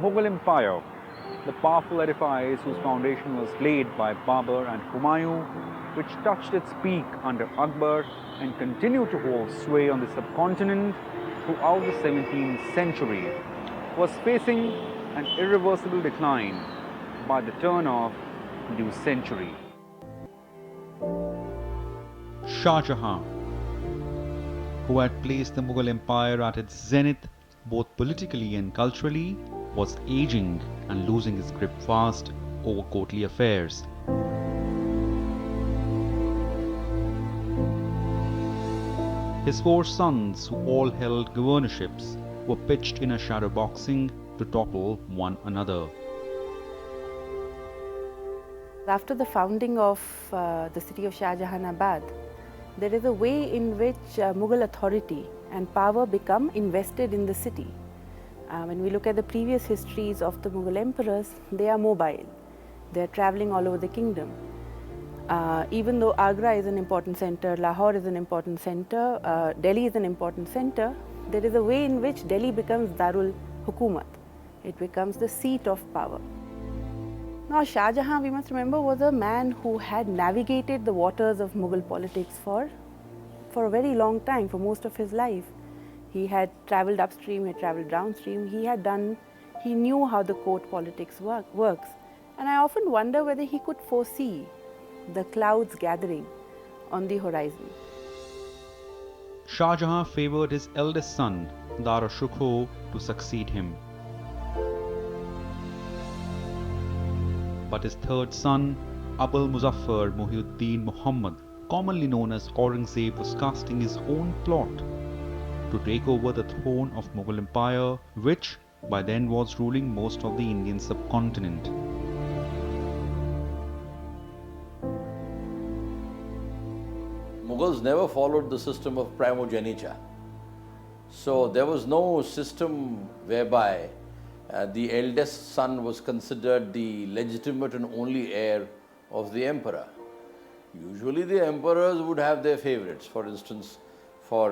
Mughal Empire, the powerful edifice whose foundation was laid by Babur and Humayun, which touched its peak under Akbar and continued to hold sway on the subcontinent throughout the 17th century, was facing an irreversible decline by the turn of the new century. Shahjahan, who had placed the Mughal Empire at its zenith both politically and culturally, was aging and losing his grip fast over courtly affairs. His four sons, who all held governorships, were pitched in a shadow boxing to topple one another. After the founding of the city of Shahjahanabad, there is a way in which Mughal authority and power become invested in the city. When we look at the previous histories of the Mughal emperors, they are mobile. They are traveling all over the kingdom. Even though Agra is an important center, Lahore is an important center, Delhi is an important center, there is a way in which Delhi becomes Darul Hukumat. It becomes the seat of power. Now, Shahjahan, we must remember, was a man who had navigated the waters of Mughal politics for a very long time, for most of his life. He had travelled upstream, he had travelled downstream, he knew how the court politics works. And I often wonder whether he could foresee the clouds gathering on the horizon. Shahjahan favoured his eldest son, Dara Shukho, to succeed him. But his third son, Abul Muzaffar Muhyiddin Muhammad, commonly known as Aurangzeb, was casting his own plot to take over the throne of Mughal Empire, which by then was ruling most of the Indian subcontinent. Mughals never followed the system of primogeniture. So there was no system whereby the eldest son was considered the legitimate and only heir of the emperor. Usually the emperors would have their favorites. For instance, for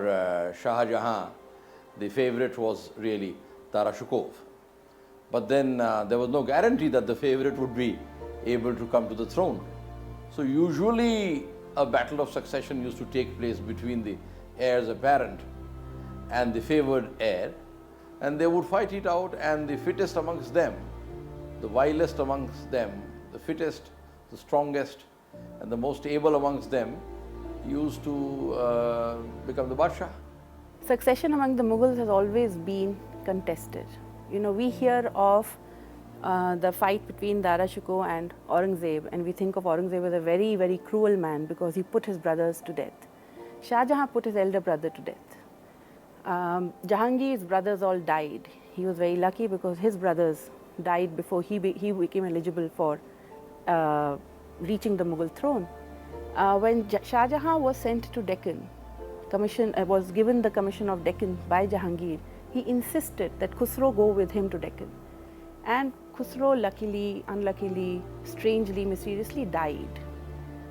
Shahjahan, the favorite was really Dara Shukho. But then there was no guarantee that the favorite would be able to come to the throne. So usually a battle of succession used to take place between the heirs apparent and the favored heir, and they would fight it out, and the fittest amongst them, the vilest amongst them, the fittest, the strongest, and the most able amongst them used to become the Badshah. Succession among the Mughals has always been contested. You know, we hear of the fight between Dara Shukho and Aurangzeb, and we think of Aurangzeb as a very, very cruel man because he put his brothers to death. Shahjahan put his elder brother to death. Jahangir's brothers all died. He was very lucky because his brothers died before he became eligible for reaching the Mughal throne. When Shahjahan was sent to Deccan, was given the commission of Deccan by Jahangir, he insisted that Khusro go with him to Deccan. And Khusro, luckily, unluckily, strangely, mysteriously died.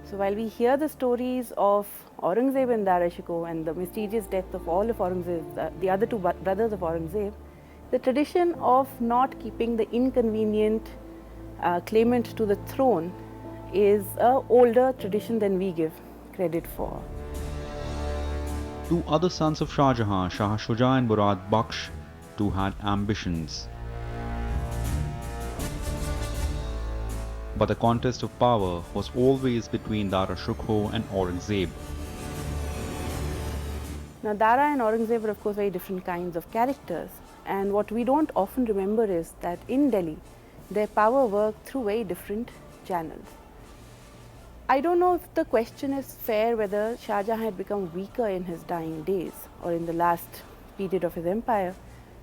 So while we hear the stories of Aurangzeb and Dara Shukho and the mysterious death of all of Aurangzeb, the other two brothers of Aurangzeb, the tradition of not keeping the inconvenient claimant to the throne is an older tradition than we give credit for. Two other sons of Shahjahan, Shah Shuja and Murad Bakhsh, too had ambitions. But the contest of power was always between Dara Shukho and Aurangzeb. Now, Dara and Aurangzeb were of course very different kinds of characters, and what we don't often remember is that in Delhi, their power worked through very different channels. I don't know if the question is fair whether Shahjahan had become weaker in his dying days or in the last period of his empire.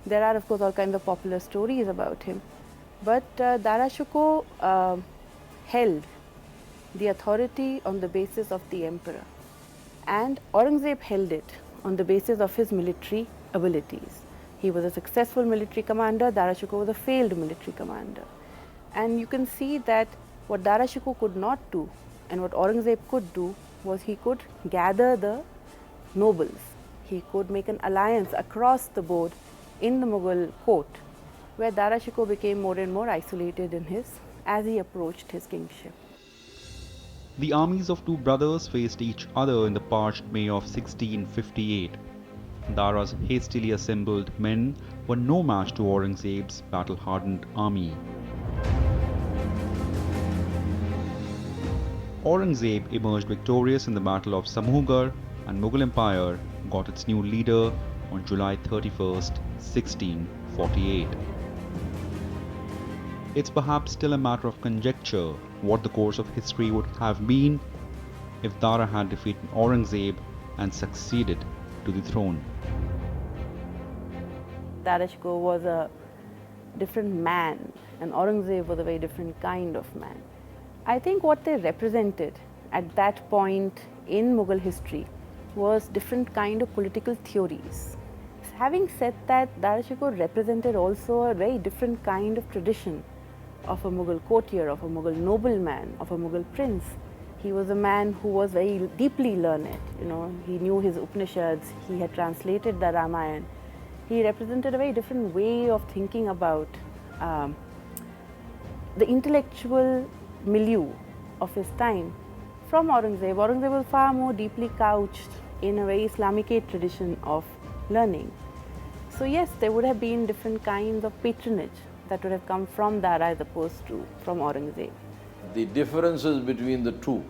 There are of course all kinds of popular stories about him, but Dara Shukho held the authority on the basis of the emperor, and Aurangzeb held it on the basis of his military abilities. He was a successful military commander, Dara Shukho was a failed military commander. And you can see that what Dara Shukho could not do and what Aurangzeb could do was he could gather the nobles. He could make an alliance across the board in the Mughal court where Dara Shikoh became more and more isolated as he approached his kingship. The armies of two brothers faced each other in the parched May of 1658. Dara's hastily assembled men were no match to Aurangzeb's battle-hardened army. Aurangzeb emerged victorious in the Battle of Samughar, and Mughal Empire got its new leader on July 31st, 1648. It's perhaps still a matter of conjecture what the course of history would have been if Dara had defeated Aurangzeb and succeeded to the throne. Dara Shikoh was a different man and Aurangzeb was a very different kind of man. I think what they represented at that point in Mughal history was different kind of political theories. Having said that, Dara Shikoh represented also a very different kind of tradition of a Mughal courtier, of a Mughal nobleman, of a Mughal prince. He was a man who was very deeply learned. He knew his Upanishads, he had translated the Ramayana. He represented a very different way of thinking about the intellectual milieu of his time from Aurangzeb. Aurangzeb was far more deeply couched in a very Islamicate tradition of learning. So yes, there would have been different kinds of patronage that would have come from Dara as opposed to from Aurangzeb. The differences between the two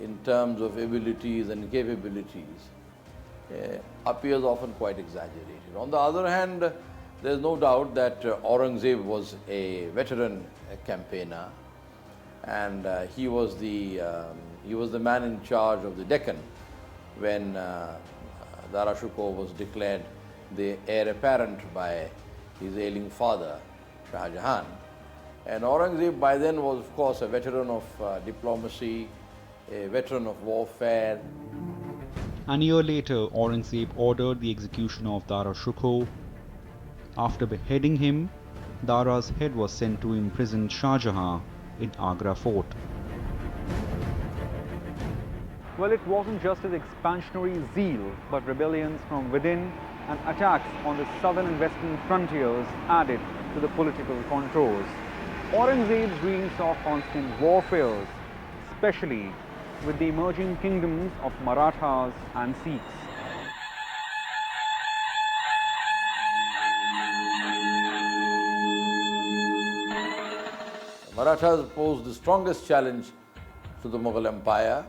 in terms of abilities and capabilities appears often quite exaggerated. On the other hand, there is no doubt that Aurangzeb was a veteran campaigner, and he was the man in charge of the Deccan when Dara Shikoh was declared the heir apparent by his ailing father, Shahjahan. And Aurangzeb by then was, of course, a veteran of diplomacy, a veteran of warfare. An year later, Aurangzeb ordered the execution of Dara Shikoh. After beheading him, Dara's head was sent to imprisoned Shahjahan in Agra fort. Well, it wasn't just his expansionary zeal, but rebellions from within and attacks on the southern and western frontiers added to the political contours. Aurangzeb's dreams saw constant warfares, especially with the emerging kingdoms of Marathas and Sikhs. Marathas posed the strongest challenge to the Mughal Empire,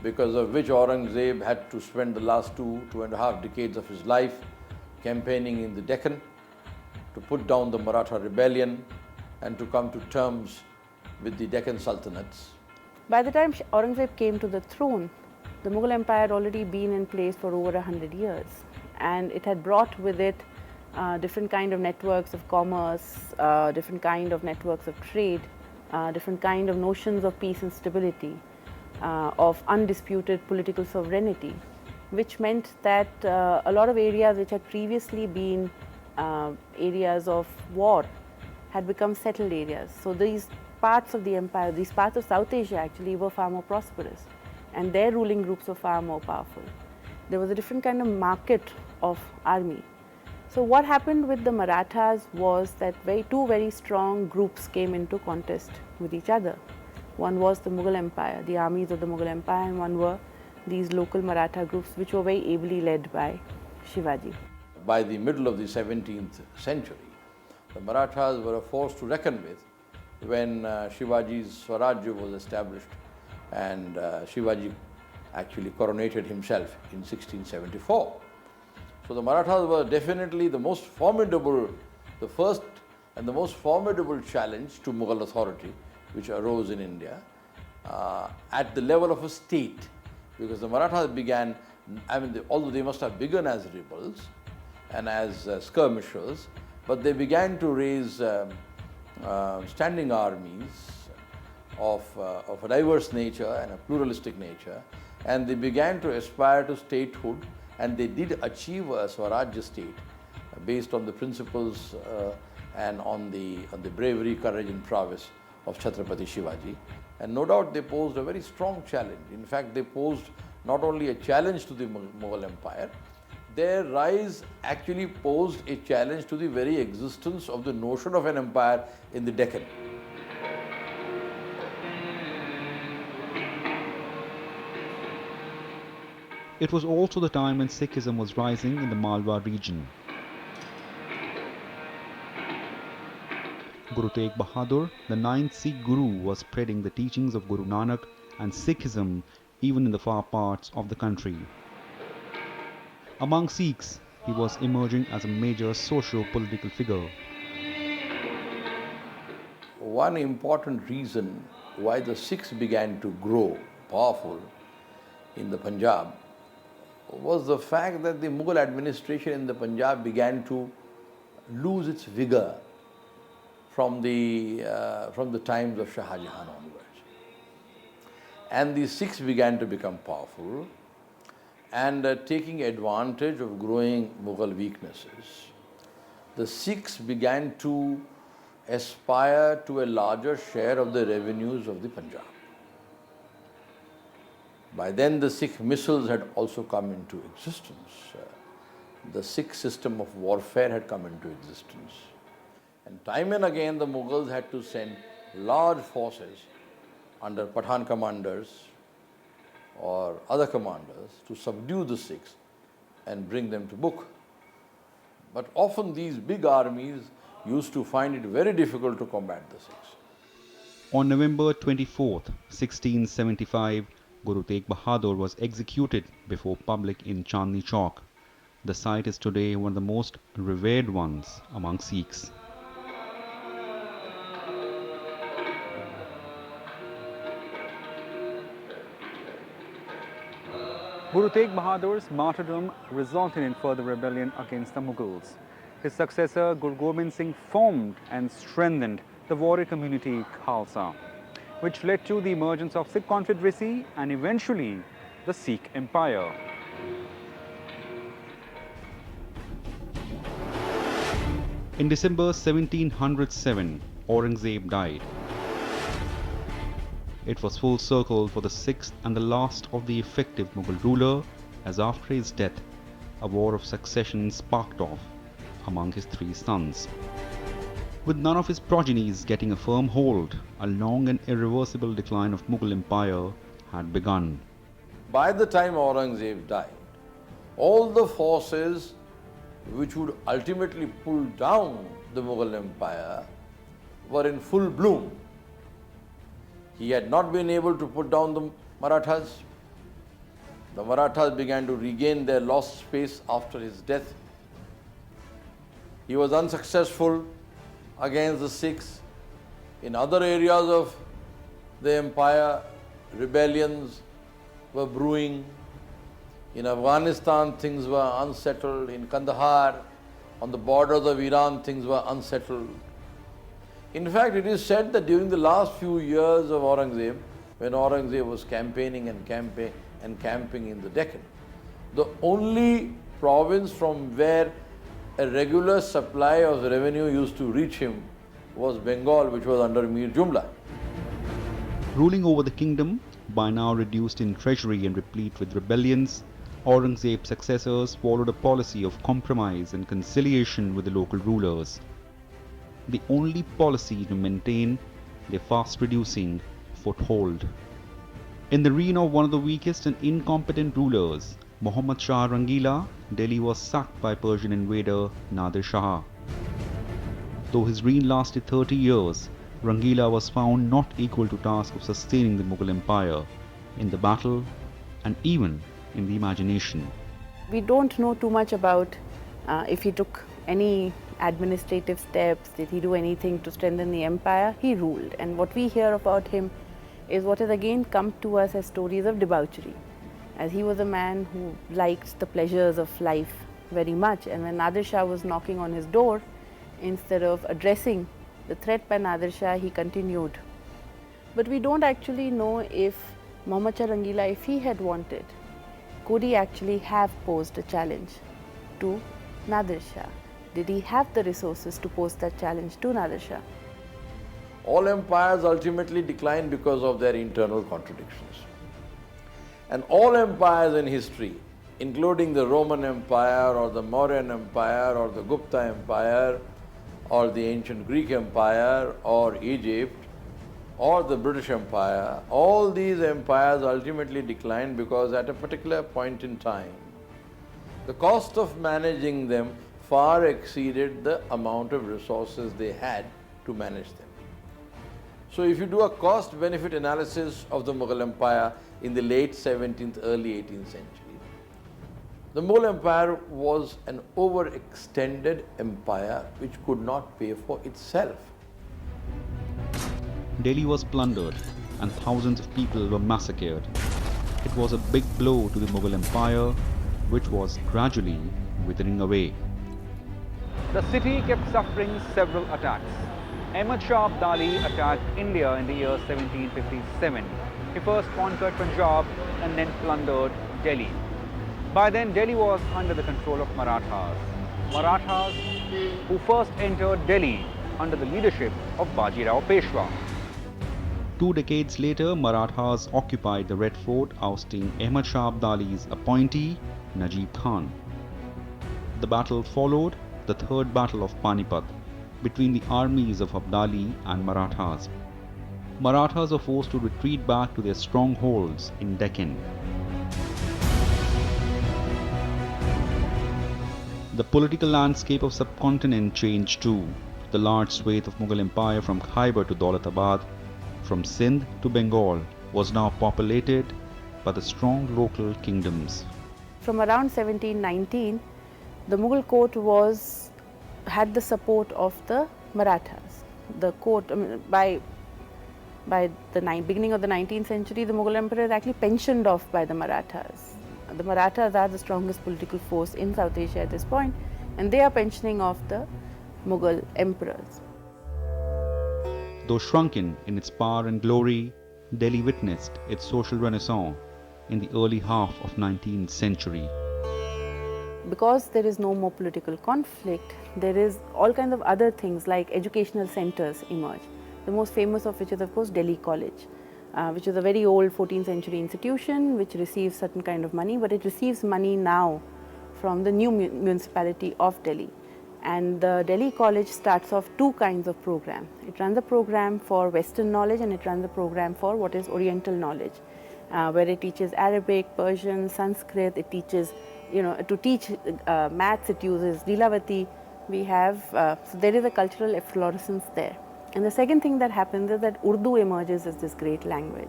because of which Aurangzeb had to spend the last two and a half decades of his life campaigning in the Deccan to put down the Maratha rebellion and to come to terms with the Deccan Sultanates. By the time Aurangzeb came to the throne, the Mughal Empire had already been in place for over 100 years, and it had brought with it different kind of networks of commerce, different kind of networks of trade, different kind of notions of peace and stability, of undisputed political sovereignty, which meant that a lot of areas which had previously been areas of war had become settled areas. So these parts of the empire, these parts of South Asia actually were far more prosperous, and their ruling groups were far more powerful. There was a different kind of market of army. So what happened with the Marathas was that two very strong groups came into contest with each other. One was the Mughal Empire, the armies of the Mughal Empire, and one were these local Maratha groups which were very ably led by Shivaji. By the middle of the 17th century, the Marathas were a force to reckon with when Shivaji's Swarajya was established, and Shivaji actually coronated himself in 1674. So the Marathas were definitely the most formidable, the first and the most formidable challenge to Mughal authority which arose in India at the level of a state, because the Marathas began, although they must have begun as rebels and as skirmishers, but they began to raise standing armies of a diverse nature and a pluralistic nature, and they began to aspire to statehood, and they did achieve a Swarajya state based on the principles and on the bravery, courage and prowess of Chhatrapati Shivaji. And no doubt they posed a very strong challenge. In fact, they posed not only a challenge to the Mughal Empire, their rise actually posed a challenge to the very existence of the notion of an empire in the Deccan. It was also the time when Sikhism was rising in the Malwa region. Guru Tegh Bahadur, the ninth Sikh Guru, was spreading the teachings of Guru Nanak and Sikhism even in the far parts of the country. Among Sikhs, he was emerging as a major socio-political figure. One important reason why the Sikhs began to grow powerful in the Punjab was the fact that the Mughal administration in the Punjab began to lose its vigor from the times of Shahjahan onwards. And the Sikhs began to become powerful, and taking advantage of growing Mughal weaknesses, the Sikhs began to aspire to a larger share of the revenues of the Punjab. By then the Sikh missiles had also come into existence. The Sikh system of warfare had come into existence. And time and again the Mughals had to send large forces under Pathan commanders or other commanders to subdue the Sikhs and bring them to book. But often these big armies used to find it very difficult to combat the Sikhs. On November 24th, 1675, Guru Tegh Bahadur was executed before public in Chandni Chowk. The site is today one of the most revered ones among Sikhs. Guru Tegh Bahadur's martyrdom resulted in further rebellion against the Mughals. His successor Guru Gobind Singh formed and strengthened the warrior community Khalsa, which led to the emergence of Sikh Confederacy and eventually the Sikh Empire. In December 1707, Aurangzeb died. It was full circle for the sixth and the last of the effective Mughal ruler, as after his death, a war of succession sparked off among his three sons. With none of his progenies getting a firm hold, a long and irreversible decline of Mughal Empire had begun. By the time Aurangzeb died, all the forces which would ultimately pull down the Mughal Empire were in full bloom. He had not been able to put down the Marathas. The Marathas began to regain their lost space after his death. He was unsuccessful against the Sikhs. In other areas of the empire, rebellions were brewing. In Afghanistan, things were unsettled. In Kandahar, on the borders of Iran, things were unsettled. In fact, it is said that during the last few years of Aurangzeb, when Aurangzeb was campaigning and camping in the Deccan, the only province from where a regular supply of revenue used to reach him was Bengal, which was under Mir Jumla. Ruling over the kingdom, by now reduced in treasury and replete with rebellions, Aurangzeb's successors followed a policy of compromise and conciliation with the local rulers. The only policy to maintain their fast reducing foothold. In the reign of one of the weakest and incompetent rulers, Muhammad Shah Rangila, Delhi was sacked by Persian invader Nadir Shah. Though his reign lasted 30 years, Rangila was found not equal to the task of sustaining the Mughal Empire in the battle and even in the imagination. We don't know too much about if he took any administrative steps, did he do anything to strengthen the empire? He ruled, and what we hear about him is what has again come to us as stories of debauchery, as he was a man who liked the pleasures of life very much, and when Nadir Shah was knocking on his door, instead of addressing the threat by Nadir Shah, he continued. But we don't actually know if Muhammad Shah Rangila, if he had wanted, could he actually have posed a challenge to Nadir Shah? Did he have the resources to pose that challenge to Nadir Shah? All empires ultimately decline because of their internal contradictions. And all empires in history including the Roman Empire or the Mauryan Empire or the Gupta Empire or the ancient Greek Empire or Egypt or the British Empire, all these empires ultimately declined because at a particular point in time, the cost of managing them far exceeded the amount of resources they had to manage them. So if you do a cost-benefit analysis of the Mughal Empire in the late 17th, early 18th century, the Mughal Empire was an overextended empire which could not pay for itself. Delhi was plundered and thousands of people were massacred. It was a big blow to the Mughal Empire, which was gradually withering away. The city kept suffering several attacks. Ahmad Shah Abdali attacked India in the year 1757. He first conquered Punjab and then plundered Delhi. By then, Delhi was under the control of Marathas. Marathas who first entered Delhi under the leadership of Bajirao Peshwa. 2 decades later, Marathas occupied the Red Fort, ousting Ahmad Shah Abdali's appointee, Najib Khan. The battle followed the Third Battle of Panipat between the armies of Abdali and Marathas. Marathas were forced to retreat back to their strongholds in Deccan. The political landscape of subcontinent changed too. The large swathe of Mughal Empire from Khyber to Daulatabad, from Sindh to Bengal, was now populated by the strong local kingdoms. From around 1719, the Mughal court had the support of the Marathas. The court, by the beginning of the 19th century, the Mughal Emperor is actually pensioned off by the Marathas. The Marathas are the strongest political force in South Asia at this point, and they are pensioning off the Mughal emperors. Though shrunken in its power and glory, Delhi witnessed its social renaissance in the early half of 19th century. Because there is no more political conflict, there is all kinds of other things like educational centers emerge. The most famous of which is of course Delhi College, which is a very old 14th century institution which receives certain kind of money, but it receives money now from the new municipality of Delhi. And the Delhi College starts off 2 kinds of program. It runs a program for Western knowledge and it runs a program for what is Oriental knowledge, where it teaches Arabic, Persian, Sanskrit. It teaches, to teach maths, it uses Lilavati. We have, so there is a cultural efflorescence there. And the second thing that happens is that Urdu emerges as this great language.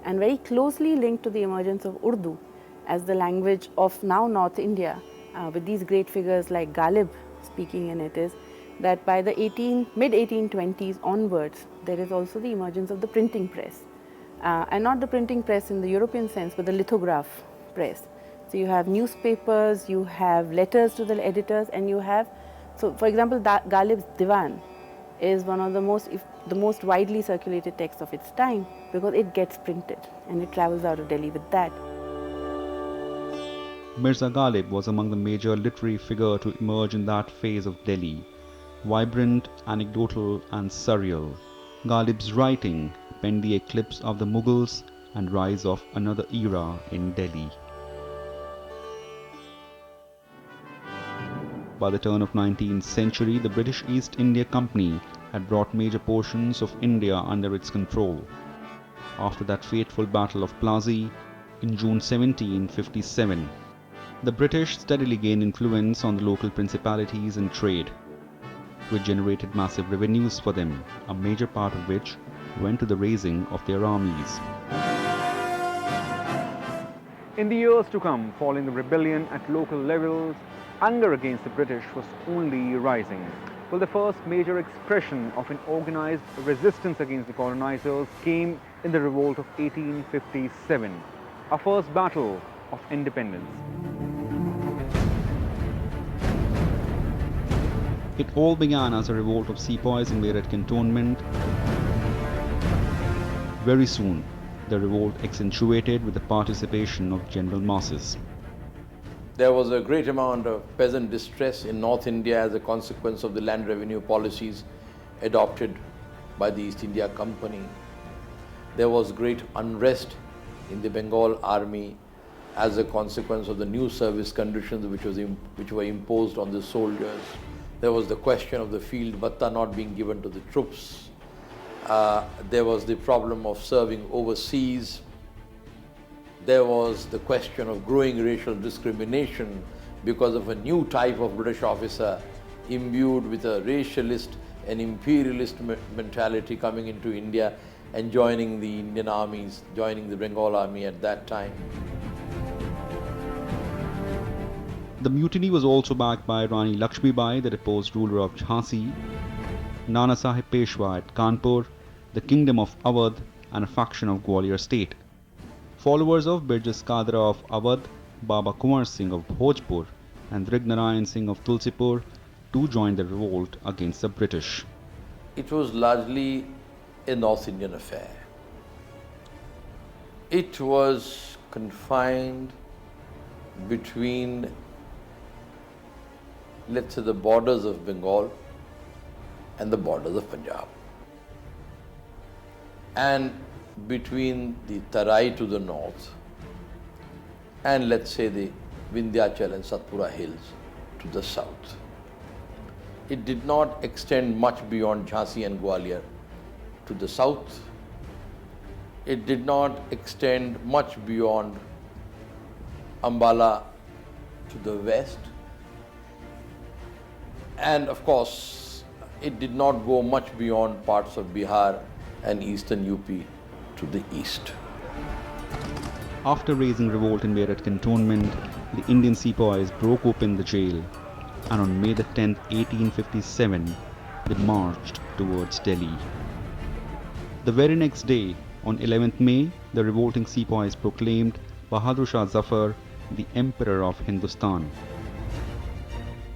And very closely linked to the emergence of Urdu as the language of now North India, with these great figures like Ghalib speaking in it, is that by the mid-1820s onwards, there is also the emergence of the printing press. And not the printing press in the European sense, but the lithograph press. So you have newspapers, you have letters to the editors, and you have, so for example, Ghalib's Diwan is one of the most widely circulated texts of its time because it gets printed and it travels out of Delhi with that. Mirza Ghalib was among the major literary figures to emerge in that phase of Delhi. Vibrant, anecdotal and surreal, Ghalib's writing penned the eclipse of the Mughals and rise of another era in Delhi. By the turn of 19th century, the British East India Company had brought major portions of India under its control. After that fateful Battle of Plassey in June 1757, the British steadily gained influence on the local principalities and trade, which generated massive revenues for them, a major part of which went to the raising of their armies. In the years to come, following the rebellion at local levels, anger against the British was only rising. Well, the first major expression of an organized resistance against the colonizers came in the revolt of 1857, our first battle of independence. It all began as a revolt of sepoys in their cantonment. Very soon, the revolt accentuated with the participation of general masses. There was a great amount of peasant distress in North India as a consequence of the land revenue policies adopted by the East India Company. There was great unrest in the Bengal army as a consequence of the new service conditions which were imposed on the soldiers. There was the question of the field bhatta not being given to the troops. There was the problem of serving overseas. There was the question of growing racial discrimination because of a new type of British officer imbued with a racialist and imperialist mentality coming into India and joining the Indian armies, joining the Bengal army at that time. The mutiny was also backed by Rani Lakshmi Bai, the deposed ruler of Jhansi, Nana Sahib Peshwa at Kanpur, the kingdom of Awadh, and a faction of Gwalior state. Followers of Birjas Kadra of Awadh, Baba Kumar Singh of Bhojpur, and Drig Singh of Tulsipur too joined the revolt against the British. It was largely a North Indian affair. It was confined between, let's say, the borders of Bengal and the borders of Punjab, and between the Tarai to the north and, let's say, the Vindhyachal and Satpura hills to the south. It did not extend much beyond Jhansi and Gwalior to the south. It did not extend much beyond Ambala to the west. And of course, it did not go much beyond parts of Bihar and eastern UP to the east. After raising revolt in Meerut cantonment, the Indian sepoys broke open the jail, and on May the 10th, 1857, they marched towards Delhi. The very next day, on 11th May, the revolting sepoys proclaimed Bahadur Shah Zafar the Emperor of Hindustan.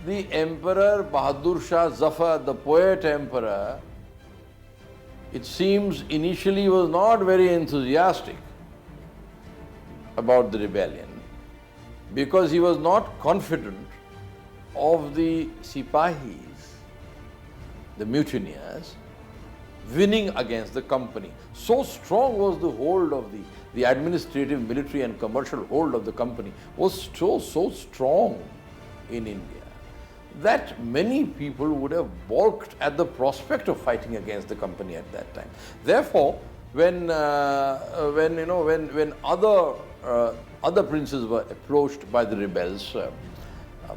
The Emperor Bahadur Shah Zafar, the poet emperor, it seems initially was not very enthusiastic about the rebellion because he was not confident of the Sipahis, the mutineers, winning against the company. So strong was the hold of the administrative, military and commercial hold of the company was so strong in India that many people would have balked at the prospect of fighting against the company at that time. Therefore, when other princes were approached by the rebels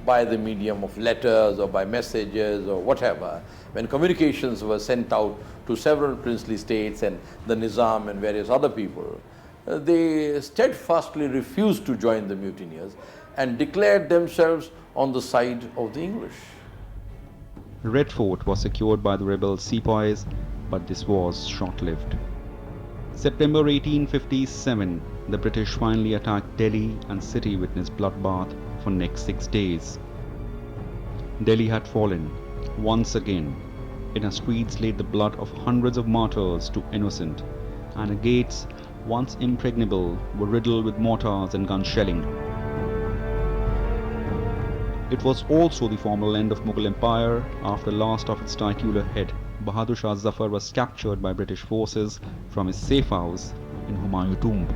by the medium of letters or by messages or whatever, when communications were sent out to several princely states and the Nizam and various other people, they steadfastly refused to join the mutineers and declared themselves on the side of the English. Red Fort was secured by the rebel sepoys, but this was short-lived. September 1857, the British finally attacked Delhi and city witnessed bloodbath for next 6 days. Delhi had fallen, once again. In her streets laid the blood of hundreds of martyrs to innocent, and her gates, once impregnable, were riddled with mortars and gun shelling. It was also the formal end of Mughal Empire. After last of its titular head, Bahadur Shah Zafar was captured by British forces from his safe house in Humayun Tomb.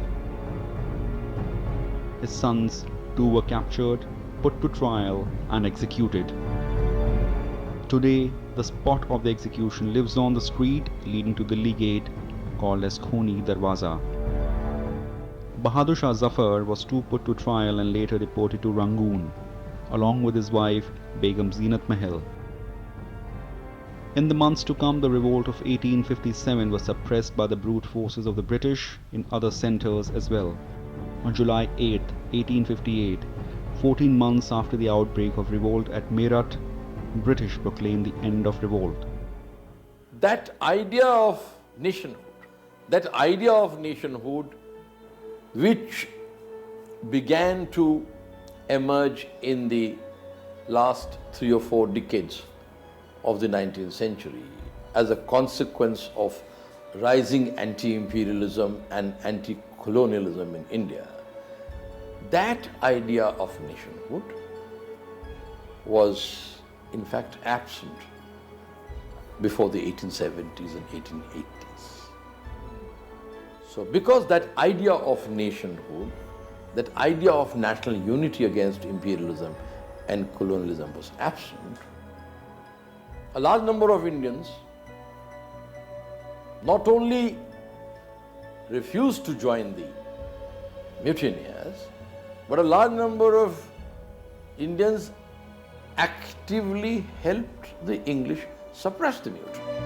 His sons too were captured, put to trial and executed. Today, the spot of the execution lives on the street leading to Delhi Gate called as Khuni Darwaza. Bahadur Shah Zafar was too put to trial and later deported to Rangoon, along with his wife Begum Zeenat Mahal. In the months to come, the revolt of 1857 was suppressed by the brute forces of the British in other centres as well. On July 8, 1858, 14 months after the outbreak of revolt at Meerut, British proclaimed the end of revolt. That idea of nationhood which began to emerge in the last 3 or 4 decades of the 19th century as a consequence of rising anti-imperialism and anti-colonialism in India. That idea of nationhood was in fact absent before the 1870s and 1880s. So because that idea of nationhood, that idea of national unity against imperialism and colonialism was absent. A large number of Indians not only refused to join the mutineers, but a large number of Indians actively helped the English suppress the mutiny.